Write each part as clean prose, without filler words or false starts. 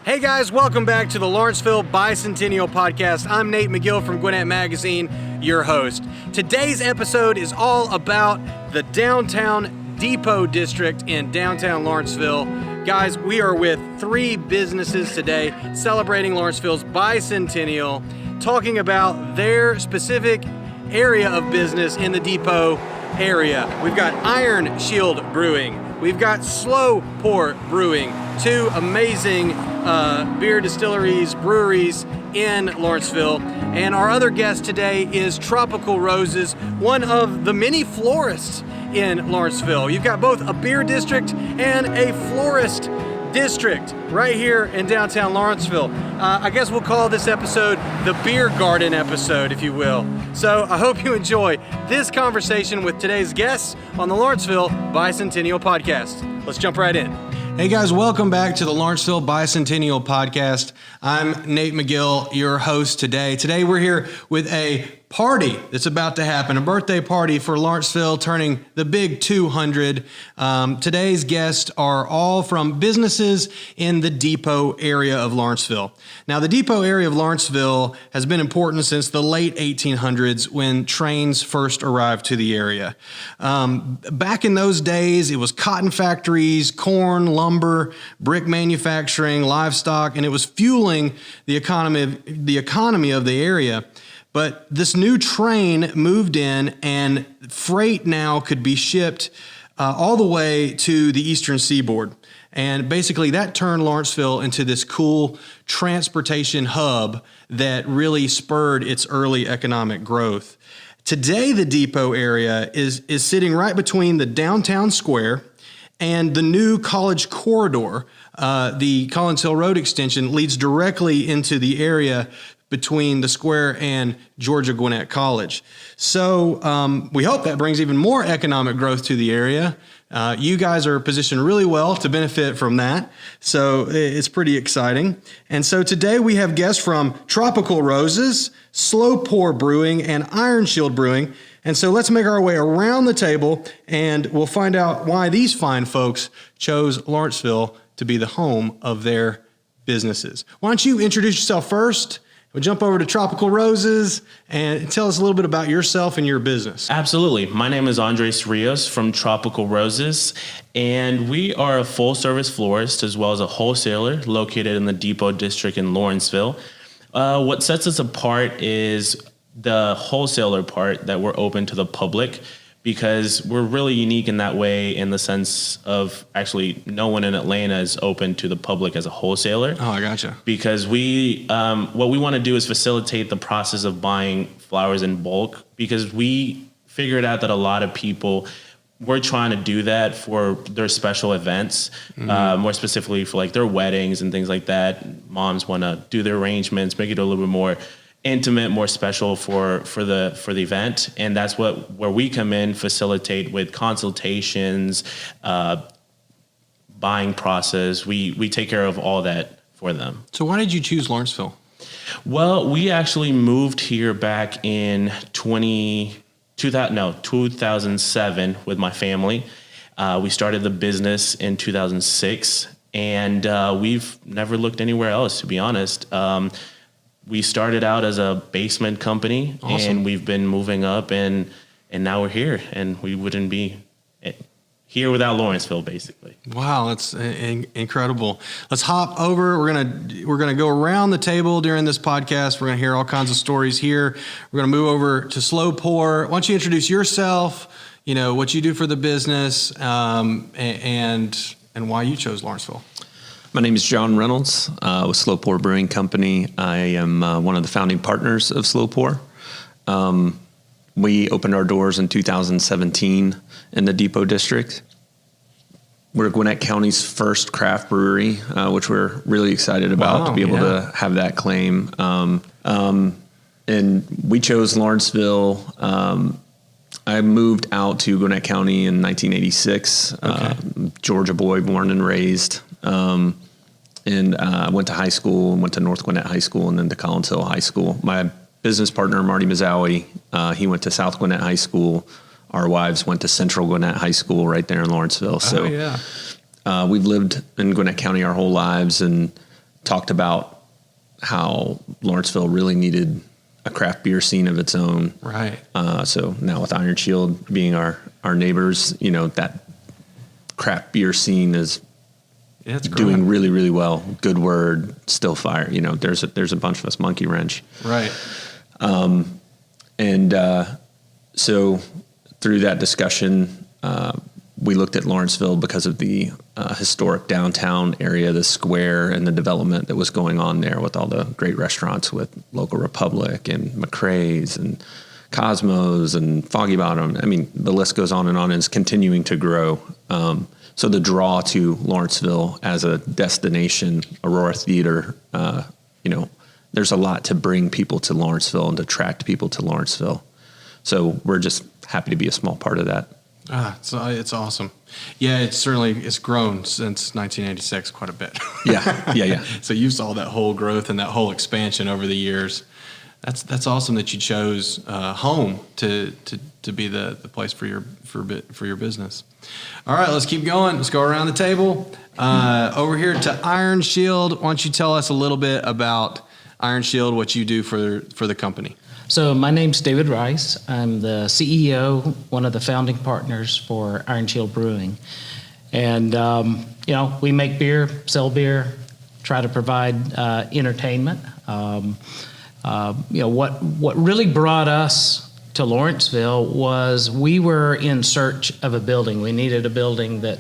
Hey guys, welcome back to the Lawrenceville Bicentennial Podcast. I'm Nate McGill from Gwinnett Magazine, your host. Today's episode is all about the downtown Depot District in downtown Lawrenceville. Guys, we are with three businesses today celebrating Lawrenceville's bicentennial, talking about their specific area of business in the Depot area. We've got Ironshield Brewing. We've got Pour Brewing, two amazing beer distilleries, breweries in Lawrenceville. And our other guest today is Tropical Roses, one of the many florists in Lawrenceville. You've got both a beer district and a florist district right here in downtown Lawrenceville. I guess we'll call this episode the beer garden episode, if you will. So I hope you enjoy this conversation with today's guests on the Lawrenceville Bicentennial Podcast. Let's jump right in. Hey guys, welcome back to the Lawrenceville Bicentennial Podcast. I'm Nate McGill, your host today. Today we're here with a party that's about to happen, a birthday party for Lawrenceville turning the big 200. Today's guests are all from businesses in the Depot area of Lawrenceville. Now, the Depot area of Lawrenceville has been important since the late 1800s when trains first arrived to the area. Back in those days, it was cotton factories, corn, lumber, brick manufacturing, livestock, and it was fueling the economy of the area. But this new train moved in, and freight now could be shipped all the way to the eastern seaboard. And basically that turned Lawrenceville into this cool transportation hub that really spurred its early economic growth. Today, the Depot area is sitting right between the downtown square and the new College Corridor. The Collins Hill Road extension leads directly into the area between the square and Georgia Gwinnett College. So we hope that brings even more economic growth to the area. You guys are positioned really well to benefit from that. So it's pretty exciting. And so today we have guests from Tropical Roses, Pour Brewing, and Ironshield Brewing. And so let's make our way around the table and we'll find out why these fine folks chose Lawrenceville to be the home of their businesses. Why don't you introduce yourself first? We'll jump over to Tropical Roses and tell us a little bit about yourself and your business. Absolutely. My name is Andres Rios from Tropical Roses, and we are a full-service florist as well as a wholesaler located in the Depot District in Lawrenceville. What sets us apart is the wholesaler part, that we're open to the public, because we're really unique in that way, in the sense of actually no one in Atlanta is open to the public as a wholesaler. Oh, I gotcha. Because we, what we want to do is facilitate the process of buying flowers in bulk, because we figured out that a lot of people were trying to do that for their special events, more specifically for like their weddings and things like that. Moms want to do their arrangements, make it a little bit more intimate, more special for the event, and that's where we come in, facilitate with consultations, buying process. We take care of all that for them. So why did you choose Lawrenceville? Well, we actually moved here back in 2007 with my family. We started the business in 2006, and we've never looked anywhere else, to be honest. We started out as a basement company. Awesome. And we've been moving up, and now we're here, and we wouldn't be here without Lawrenceville, basically. Wow, that's incredible. Let's hop over. We're gonna go around the table during this podcast. We're gonna hear all kinds of stories here. We're gonna move over to Pour. Why don't you introduce yourself? You know what you do for the business, and why you chose Lawrenceville. My name is John Reynolds with Pour Brewing Company. I am one of the founding partners of Pour. We opened our doors in 2017 in the Depot District. We're Gwinnett County's first craft brewery, which we're really excited about to be able to have that claim. And we chose Lawrenceville. I moved out to Gwinnett County in 1986, Georgia boy, born and raised. And I went to high school and went to North Gwinnett High School and then to Collins Hill High School. My business partner, Marty Mazzowie, he went to South Gwinnett High School. Our wives went to Central Gwinnett High School right there in Lawrenceville. So we've lived in Gwinnett County our whole lives, and talked about how Lawrenceville really needed a craft beer scene of its own. Right. So now with Ironshield being our neighbors, that craft beer scene is doing really, really well. Good Word, Still Fire. There's a bunch of us. Monkey Wrench. Right. So through that discussion, we looked at Lawrenceville because of the historic downtown area, the square, and the development that was going on there with all the great restaurants with Local Republic and McRae's and Cosmos and Foggy Bottom. I mean, the list goes on and is continuing to grow. So the draw to Lawrenceville as a destination, Aurora Theater, there's a lot to bring people to Lawrenceville and to attract people to Lawrenceville. So we're just happy to be a small part of that. It's awesome. Yeah, it's grown since 1986 quite a bit. Yeah. So you saw that whole growth and that whole expansion over the years. That's awesome that you chose home to be the place for your business. All right, let's keep going. Let's go around the table. Over here to Ironshield. Why don't you tell us a little bit about Ironshield, what you do for the company? So my name's David Rice. I'm the CEO, one of the founding partners for Ironshield Brewing. And, we make beer, sell beer, try to provide entertainment. What really brought us to Lawrenceville was we were in search of a building. We needed a building that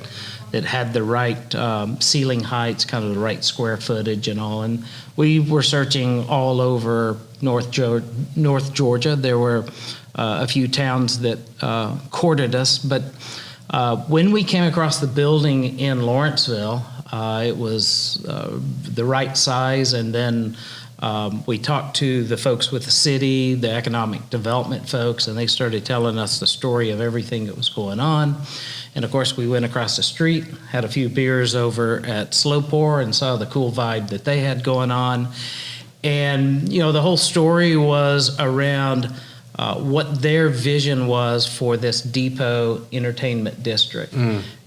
had the right ceiling heights, kind of the right square footage and all. And we were searching all over North Georgia. There were a few towns that courted us. But when we came across the building in Lawrenceville, it was the right size. And then we talked to the folks with the city, the economic development folks, and they started telling us the story of everything that was going on. And of course, we went across the street, had a few beers over at Slow Pour, and saw the cool vibe that they had going on. And, the whole story was around what their vision was for this Depot Entertainment District.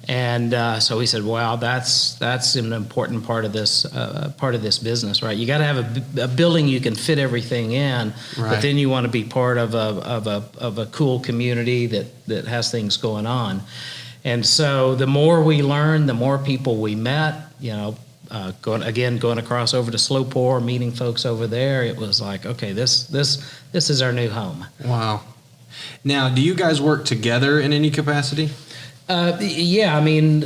And so we said, wow, that's an important part of this business, right? You got to have a building you can fit everything in, right. But then you want to be part of a cool community that has things going on. And so the more we learned, the more people we met, going across over to Slow Pour, meeting folks over there, it was like, okay, this is our new home. Wow. Now, do you guys work together in any capacity? Yeah, I mean,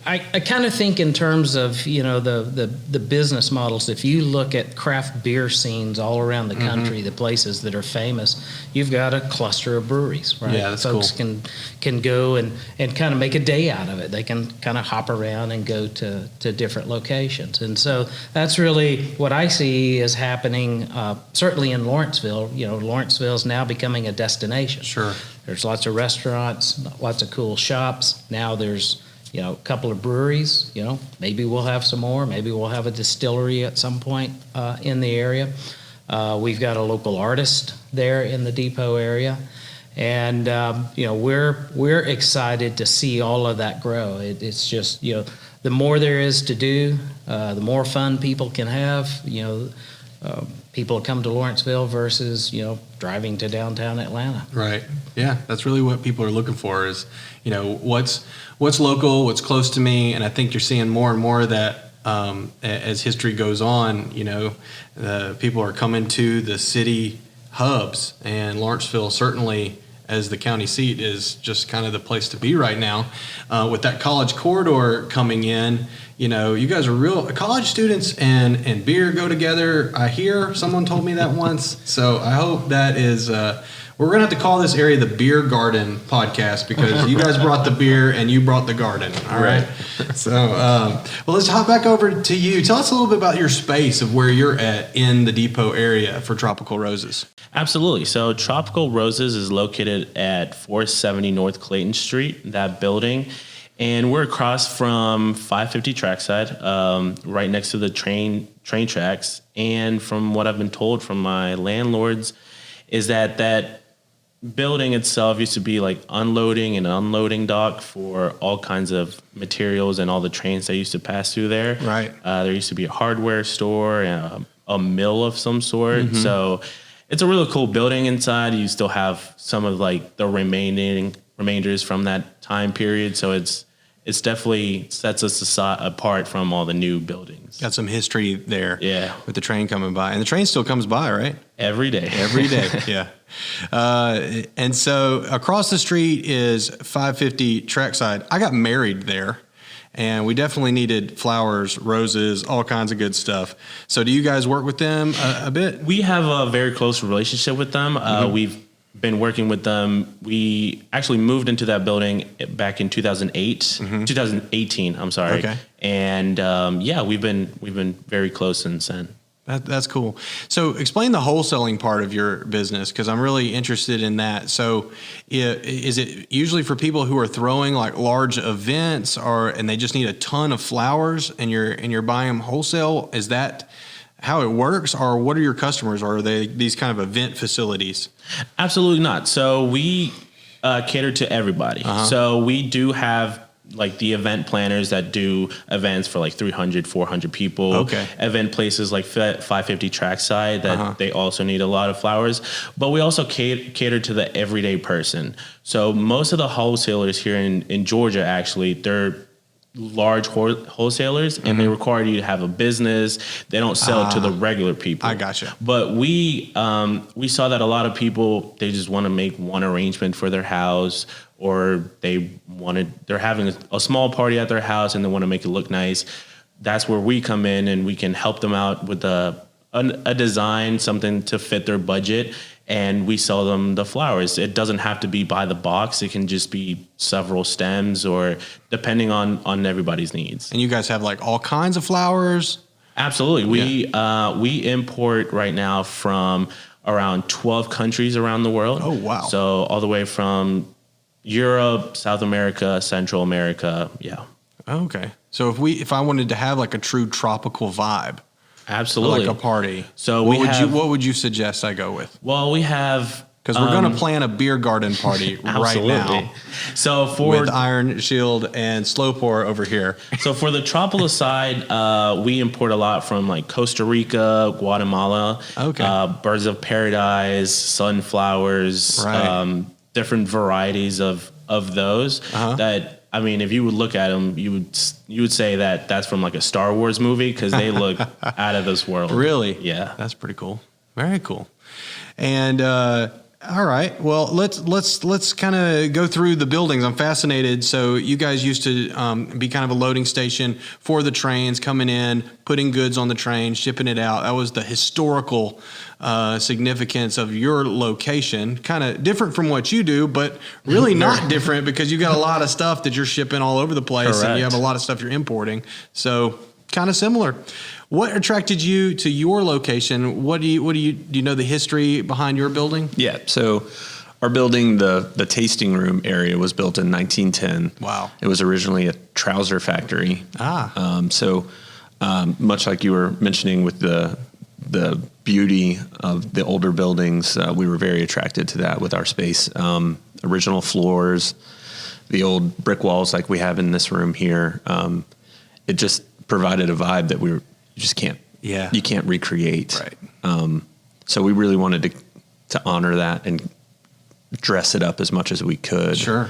I kind of think in terms of, the business models. If you look at craft beer scenes all around the country, the places that are famous, you've got a cluster of breweries, right? Yeah, that's Folks cool. can go and kind of make a day out of it. They can kind of hop around and go to different locations. And so that's really what I see is happening, certainly in Lawrenceville. Lawrenceville is now becoming a destination. Sure. There's lots of restaurants, lots of cool shops. Now there's, a couple of breweries. Maybe we'll have some more. Maybe we'll have a distillery at some point in the area. We've got a local artist there in the Depot area. And, we're excited to see all of that grow. It's just, the more there is to do, the more fun people can have, people come to Lawrenceville versus, driving to downtown Atlanta. Right. Yeah, that's really what people are looking for is, what's local, what's close to me. And I think you're seeing more and more of that as history goes on. People are coming to the city hubs, and Lawrenceville certainly as the county seat is just kind of the place to be right now. With that college corridor coming in, you guys are real college students and beer go together. I hear someone told me that once. So I hope that is, we're going to have to call this area the Beer Garden Podcast because you guys brought the beer and you brought the garden. All right. So, well, let's hop back over to you. Tell us a little bit about your space of where you're at in the Depot area for Tropical Roses. Absolutely. So Tropical Roses is located at 470 North Clayton Street, that building. And we're across from 550 Trackside, right next to the train tracks. And from what I've been told from my landlords is that building itself used to be like unloading and unloading dock for all kinds of materials and all the trains that used to pass through there. Right. There used to be a hardware store and a mill of some sort. Mm-hmm. So it's a really cool building inside. You still have some of like the remainders from that time period. So it's definitely sets us apart from all the new buildings. Got some history there. Yeah. With the train coming by. And the train still comes by, right? Every day. Every day, yeah. And so across the street is 550 Trackside. I got married there, and we definitely needed flowers, roses, all kinds of good stuff. So do you guys work with them a bit? We have a very close relationship with them. We've been working with them. We actually moved into that building back in 2018. I'm sorry. Okay. And we've been very close since then. That's cool. So explain the wholesaling part of your business, because I'm really interested in that. So is it usually for people who are throwing like large events and they just need a ton of flowers and you're buying them wholesale? Is that how it works, or what are your customers? Or are they these kind of event facilities? Absolutely not. So we cater to everybody. So we do have like the event planners that do events for like 300, 400 people. Okay. Event places like 550 Trackside that they also need a lot of flowers. But we also cater to the everyday person. So most of the wholesalers here in Georgia, actually, they're large wholesalers, and they require you to have a business. They don't sell to the regular people. I gotcha. But we saw that a lot of people, they just want to make one arrangement for their house, or they're having a small party at their house and they want to make it look nice. That's where we come in, and we can help them out with a design, something to fit their budget, and we sell them the flowers. It doesn't have to be by the box. It can just be several stems, or depending on everybody's needs. And you guys have like all kinds of flowers? Absolutely. We import right now from around 12 countries around the world. Oh, wow. So all the way from Europe, South America, Central America. Yeah. Okay. So if I wanted to have like a true tropical vibe, absolutely, like a party, so what would you suggest I go with? Well, we have, because we're going to plan a beer garden party right now. So with Ironshield and Slow Pour over here. So for the tropical side, we import a lot from like Costa Rica, Guatemala. Okay. Birds of paradise, sunflowers, right. Different varieties of those that, I mean, if you would look at them, you would say that that's from like a Star Wars movie, because they look out of this world. Really? Yeah. That's pretty cool. Very cool. And all right. Well, let's kind of go through the buildings. I'm fascinated. So you guys used to be kind of a loading station for the trains, coming in, putting goods on the train, shipping it out. That was the historical significance of your location. Kind of different from what you do, but really not different, because you got a lot of stuff that you're shipping all over the place. Correct. And you have a lot of stuff you're importing. So kind of similar. What attracted you to your location? Do you know the history behind your building? Yeah. So our building, the tasting room area, was built in 1910. Wow. It was originally a trouser factory. Much like you were mentioning with the beauty of the older buildings, we were very attracted to that with our space. Original floors, the old brick walls like we have in this room here. It just provided a vibe that you can't recreate. Right. So we really wanted to honor that and dress it up as much as we could. Sure.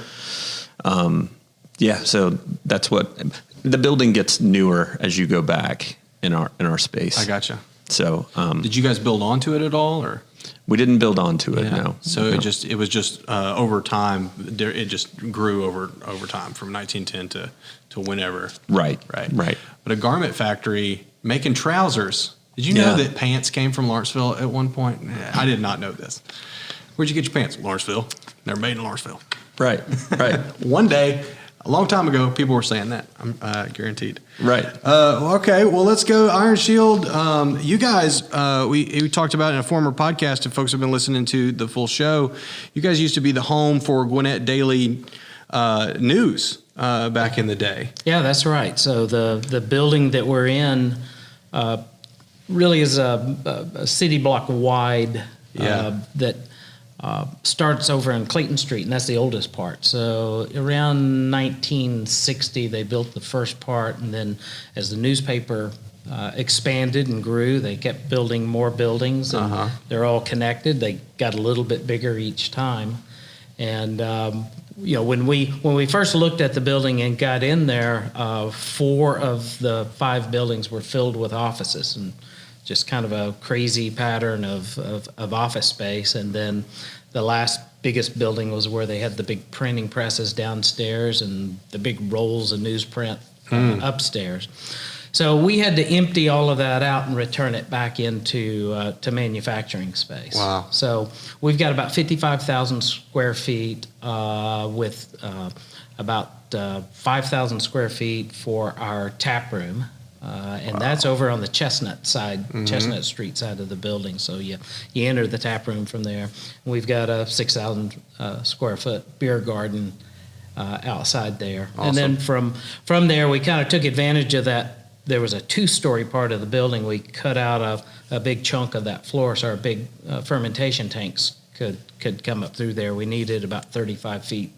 So that's what the building gets newer as you go back in our space. I gotcha. So, did you guys build onto it at all, or? We didn't build onto it. Yeah. No. So No. it was just over time. It just grew over time from 1910 to whenever. Right. But a garment factory making trousers. Did you know that pants came from Lawrenceville at one point? I did not know this. Where'd you get your pants? Lawrenceville. They're made in Lawrenceville. Right. One day, a long time ago, people were saying that. I'm guaranteed. Right. Okay. Well, let's go. Ironshield. You guys, we talked about in a former podcast, if folks have been listening to the full show, you guys used to be the home for Gwinnett Daily News back in the day. Yeah, that's right. So the building that we're in really is a city block wide that starts over on Clayton Street, and that's the oldest part. So around 1960, they built the first part, and then as the newspaper expanded and grew, they kept building more buildings, and they're all connected. They got a little bit bigger each time. And when we first looked at the building and got in there, 4 of the 5 buildings were filled with offices, and just kind of a crazy pattern of office space. And then the last biggest building was where they had the big printing presses downstairs and the big rolls of newsprint upstairs. So we had to empty all of that out and return it back into to manufacturing space. Wow. So we've got about 55,000 square feet with about 5,000 square feet for our tap room. And that's over on the Chestnut Street side of the building. So you enter the tap room from there. We've got a 6,000 square foot beer garden outside there. Awesome. And then from there, we kind of took advantage of that. There was a 2-story part of the building. We cut out a big chunk of that floor, so our big fermentation tanks could come up through there. We needed about 35 feet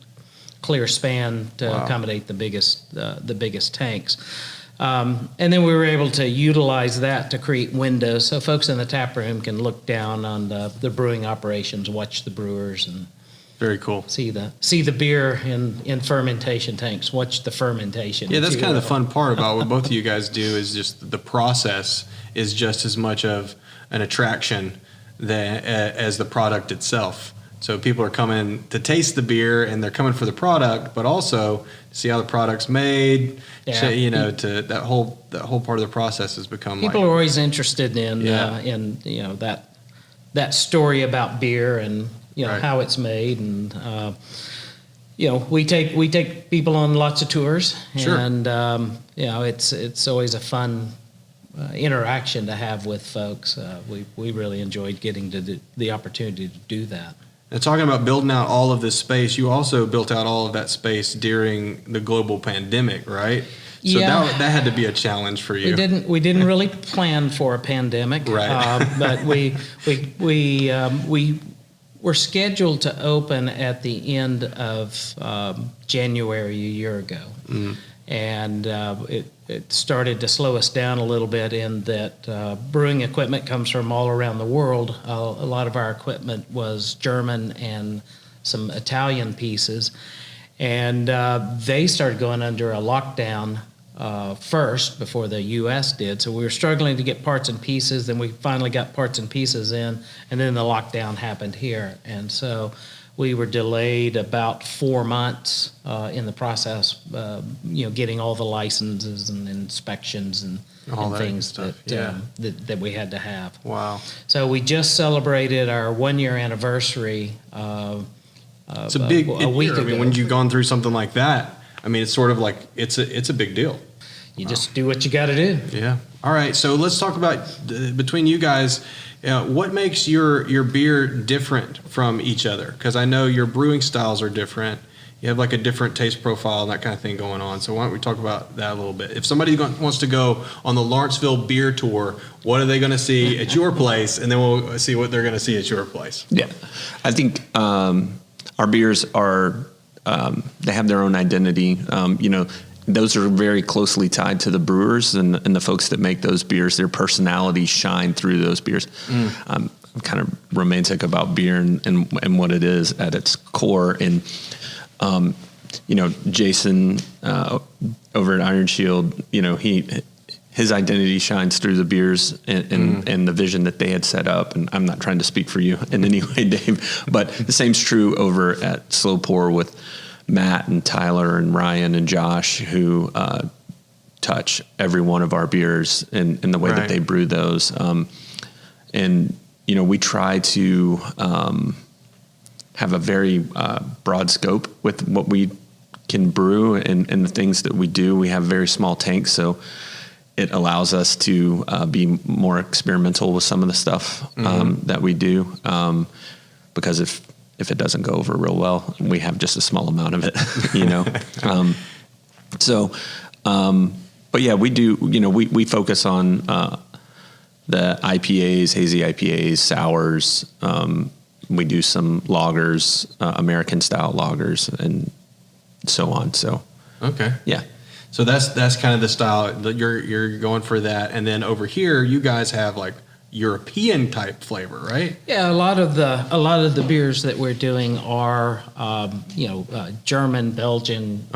clear span to accommodate the biggest tanks. And then we were able to utilize that to create windows so folks in the tap room can look down on the brewing operations, watch the brewers, and very cool. See the beer in fermentation tanks, watch the fermentation. Yeah, that's kind of the fun part about what both of you guys do is just the process is just as much of an attraction as the product itself. So people are coming to taste the beer and they're coming for the product, but also to see how the product's made. Yeah. To that whole part of the process has become people are always interested in that story about beer and right. how it's made, and we take people on lots of tours, sure. and it's always a fun interaction to have with folks. We really enjoyed getting the opportunity to do that. Now, talking about building out all of this space, you also built out all of that space during the global pandemic, right? So that had to be a challenge for you. We didn't really plan for a pandemic, right? But we were scheduled to open at the end of January a year ago, and it started to slow us down a little bit in that brewing equipment comes from all around the world. A lot of our equipment was German and some Italian pieces, and they started going under a lockdown first before the U.S. did. So we were struggling to get parts and pieces. Then we finally got parts and pieces in, and then the lockdown happened here. And so we were delayed about 4 months in the process, getting all the licenses and inspections and things that we had to have. Wow. So we just celebrated our 1-year anniversary it's a week ago. I mean, when you've gone through something like that, I mean, it's sort of like it's a big deal. You just do what you got to do. Yeah. All right. So let's talk about between you guys, what makes your beer different from each other? Because I know your brewing styles are different. You have like a different taste profile and that kind of thing going on. So why don't we talk about that a little bit? If somebody wants to go on the Lawrenceville beer tour, what are they going to see at your place? And then we'll see what they're going to see at your place. Yeah. I think our beers are they have their own identity. Those are very closely tied to the brewers and the folks that make those beers. Their personalities shine through those beers. I'm kind of romantic about beer and what it is at its core. And, Jason over at Ironshield, his identity shines through the beers and the vision that they had set up. And I'm not trying to speak for you in any way, Dave, but the same's true over at Slow Pour with Matt and Tyler and Ryan and Josh, who touch every one of our beers in the way that they brew those. We try to have a very broad scope with what we can brew and the things that we do. We have very small tanks, so it allows us to be more experimental with some of the stuff that we do. Because if it doesn't go over real well, we have just a small amount of it, but yeah, we do, we focus on the IPAs, hazy IPAs, sours, we do some lagers, American style lagers, and so on. So, okay. Yeah. So that's kind of the style that you're going for that. And then over here, you guys have like European type flavor, right? Yeah, a lot of the beers that we're doing are German, Belgian,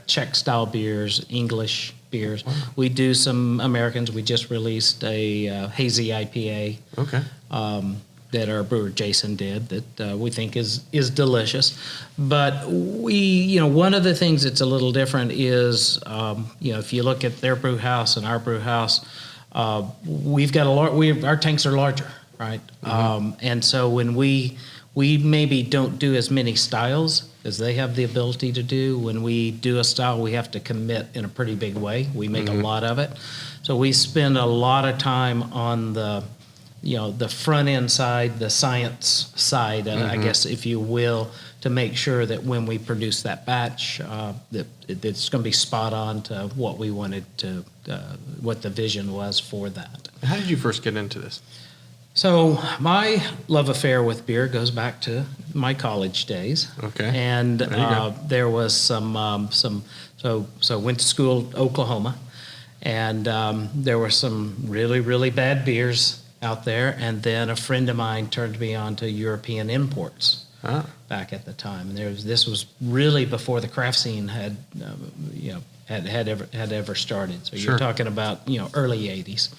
Czech style beers, English beers. Wow. We do some Americans. We just released a hazy IPA. Okay. That our brewer Jason did that we think is delicious. But we, one of the things that's a little different is, if you look at their brew house and our brew house, we've got our tanks are larger, right? Mm-hmm. And so when we maybe don't do as many styles as they have the ability to do. When we do a style, we have to commit in a pretty big way. We make a lot of it. So we spend a lot of time on the front end side, the science side, I guess, if you will, to make sure that when we produce that batch, that it's going to be spot on to what we wanted to, what the vision was for that. How did you first get into this? So my love affair with beer goes back to my college days. Okay. And there was so went to school Oklahoma, and there were some really, really bad beers out there, and then a friend of mine turned me on to European imports back at the time. And this was really before the craft scene had ever started. So you're talking about early '80s,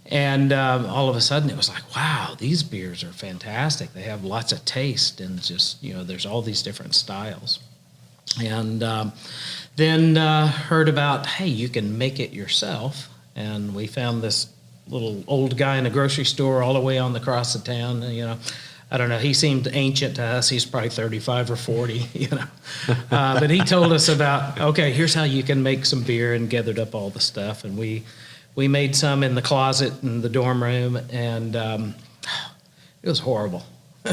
and all of a sudden it was like, wow, these beers are fantastic. They have lots of taste, and just there's all these different styles. And then heard about, hey, you can make it yourself, and we found this little old guy in a grocery store all the way on the cross of town. I don't know. He seemed ancient to us. He's probably 35 or 40, But he told us about, okay, here's how you can make some beer, and gathered up all the stuff. And we made some in the closet in the dorm room, and it was horrible.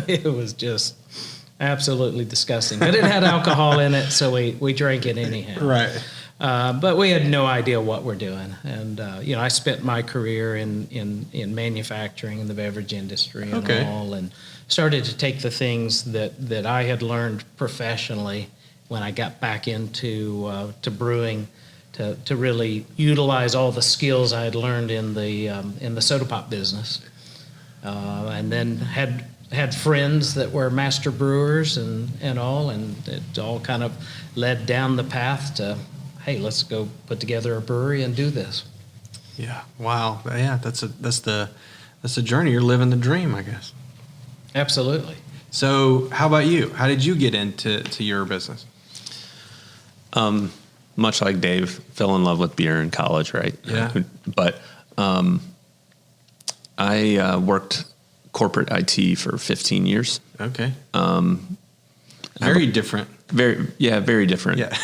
It was just absolutely disgusting. But it had alcohol in it, so we drank it anyhow. Right. But we had no idea what we're doing. And, I spent my career in manufacturing in the beverage industry and all, and started to take the things that I had learned professionally when I got back into to brewing to really utilize all the skills I had learned in the soda pop business. And then had friends that were master brewers and all, and it all kind of led down the path to, hey, let's go put together a brewery and do this. Yeah. Wow. Yeah. That's the journey. You're living the dream, I guess. Absolutely. So how about you? How did you get into your business? Much like Dave, fell in love with beer in college, right? Yeah. But I worked corporate IT for 15 years. Okay. Very different. Very different. Yeah.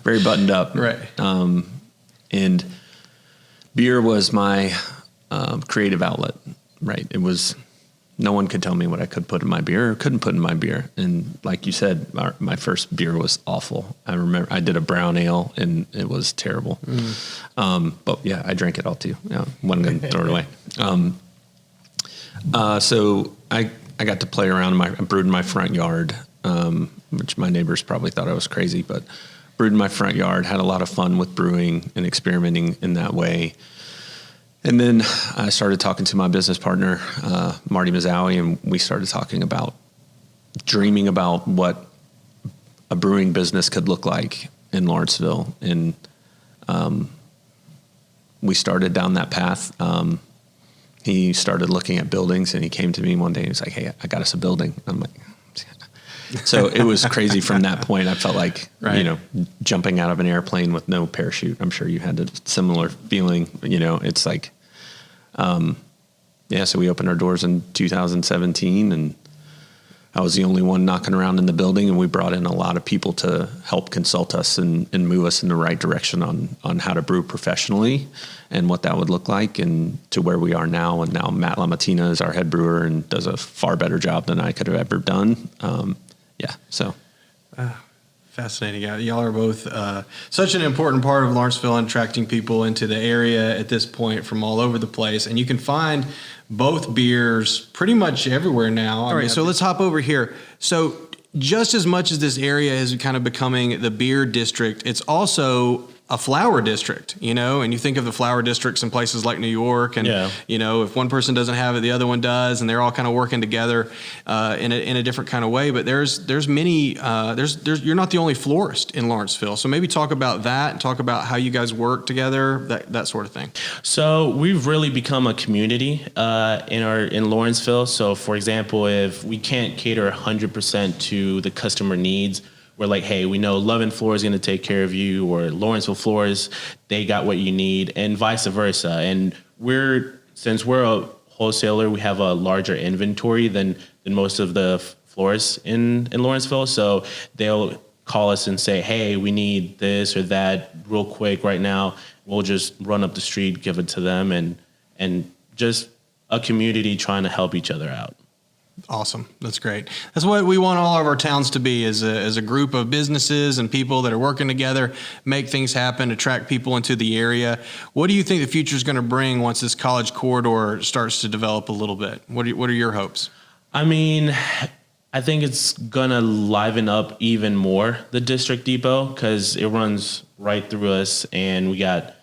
Very buttoned up. Right. And beer was my creative outlet, right? It was, no one could tell me what I could put in my beer or couldn't put in my beer. And like you said, my first beer was awful. I remember I did a brown ale and it was terrible. But yeah, I drank it all too. Wasn't going to throw it away. So I got to play around. I brewed in my front yard, which my neighbors probably thought I was crazy, but brewed in my front yard, had a lot of fun with brewing and experimenting in that way. And then I started talking to my business partner, Marty Mazzowie, and we started talking about dreaming about what a brewing business could look like in Lawrenceville. And we started down that path. He started looking at buildings, and he came to me one day and he was like, hey, I got us a building. I'm like, so it was crazy from that point. I felt like, jumping out of an airplane with no parachute. I'm sure you had a similar feeling, it's like, so we opened our doors in 2017, and I was the only one knocking around in the building, and we brought in a lot of people to help consult us and move us in the right direction on how to brew professionally and what that would look like, and to where we are now. And now Matt LaMattina is our head brewer and does a far better job than I could have ever done. Fascinating. Y'all are both such an important part of Lawrenceville and attracting people into the area at this point from all over the place. And you can find both beers pretty much everywhere now. All right, so let's hop over here. So just as much as this area is kind of becoming the beer district, it's also a flower district, and you think of the flower districts in places like New York, and if one person doesn't have it, the other one does, and they're all kind of working together in a different kind of way. But there's many you're not the only florist in Lawrenceville, so maybe talk about that and talk about how you guys work together, that sort of thing. So we've really become a community in Lawrenceville. So for example, if we can't cater 100% to the customer needs, we're like, hey, we know Love and Floor is going to take care of you, or Lawrenceville Floors, they got what you need, and vice versa. And since we're a wholesaler, we have a larger inventory than most of the florists in Lawrenceville. So they'll call us and say, hey, we need this or that real quick right now. We'll just run up the street, give it to them, and just a community trying to help each other out. Awesome. That's great. That's what we want all of our towns to be, as a group of businesses and people that are working together, make things happen, attract people into the area. What do you think the future is going to bring once this college corridor starts to develop a little bit? What are your hopes? I mean, I think it's going to liven up even more the District Depot, because it runs right through us, and we got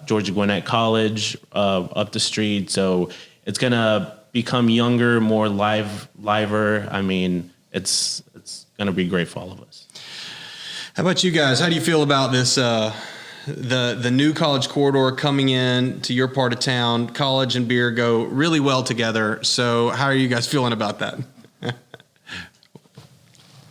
Georgia Gwinnett College up the street. So it's going to become younger, more liver. I mean, it's going to be great for all of us. How about you guys? How do you feel about this, the new college corridor coming in to your part of town? College and beer go really well together. So how are you guys feeling about that?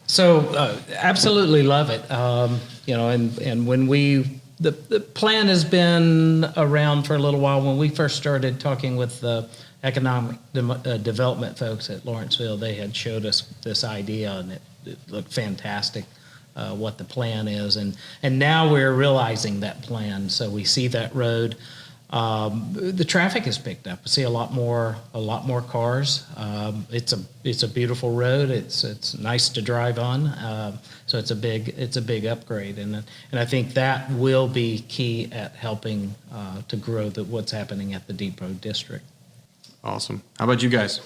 So absolutely love it. And when the plan has been around for a little while. When we first started talking with the economic development folks at Lawrenceville, they had showed us this idea, and it looked fantastic, what the plan is. And now we're realizing that plan. So we see that road. The traffic has picked up. We see a lot more cars. It's a beautiful road. It's nice to drive on. So it's a big upgrade, and I think that will be key at helping to grow what's happening at the Depot District. Awesome. How about you guys?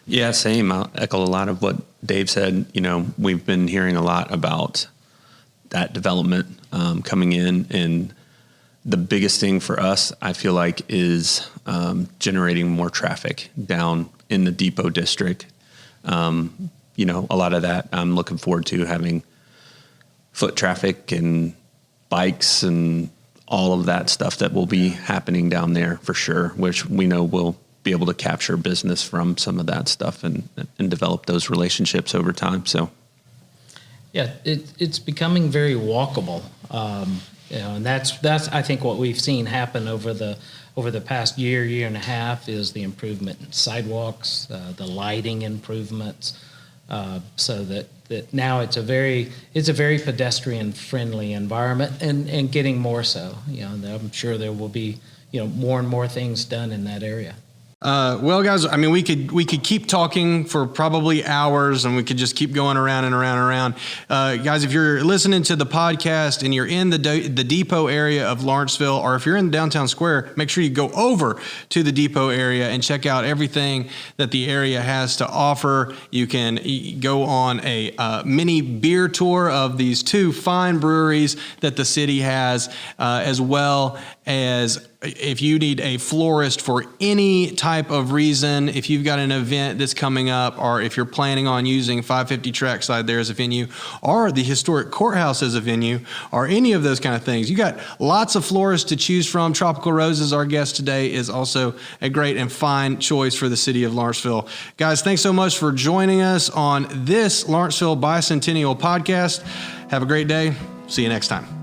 Yeah, same. I'll echo a lot of what Dave said. We've been hearing a lot about that development coming in, and the biggest thing for us, I feel like, is generating more traffic down in the Depot District. A lot of that I'm looking forward to, having foot traffic and bikes and all of that stuff that will be happening down there for sure, which we know will be able to capture business from some of that stuff and develop those relationships over time. So, yeah, it's becoming very walkable. And that's I think what we've seen happen over the past year and a half is the improvement in sidewalks, the lighting improvements, so that now it's a very pedestrian friendly environment, and getting more so. I'm sure there will be more and more things done in that area. Well, guys, I mean, we could keep talking for probably hours, and we could just keep going around and around and around. Guys, if you're listening to the podcast and you're in the Depot area of Lawrenceville, or if you're in the downtown square, make sure you go over to the Depot area and check out everything that the area has to offer. You can go on a mini beer tour of these two fine breweries that the city has, as well as if you need a florist for any type of reason, if you've got an event that's coming up, or if you're planning on using 550 Trackside there as a venue, or the historic courthouse as a venue, or any of those kind of things, you got lots of florists to choose from. Tropical Roses, our guest today, is also a great and fine choice for the city of Lawrenceville. Guys, thanks so much for joining us on this Lawrenceville Bicentennial Podcast. Have a great day. See you next time.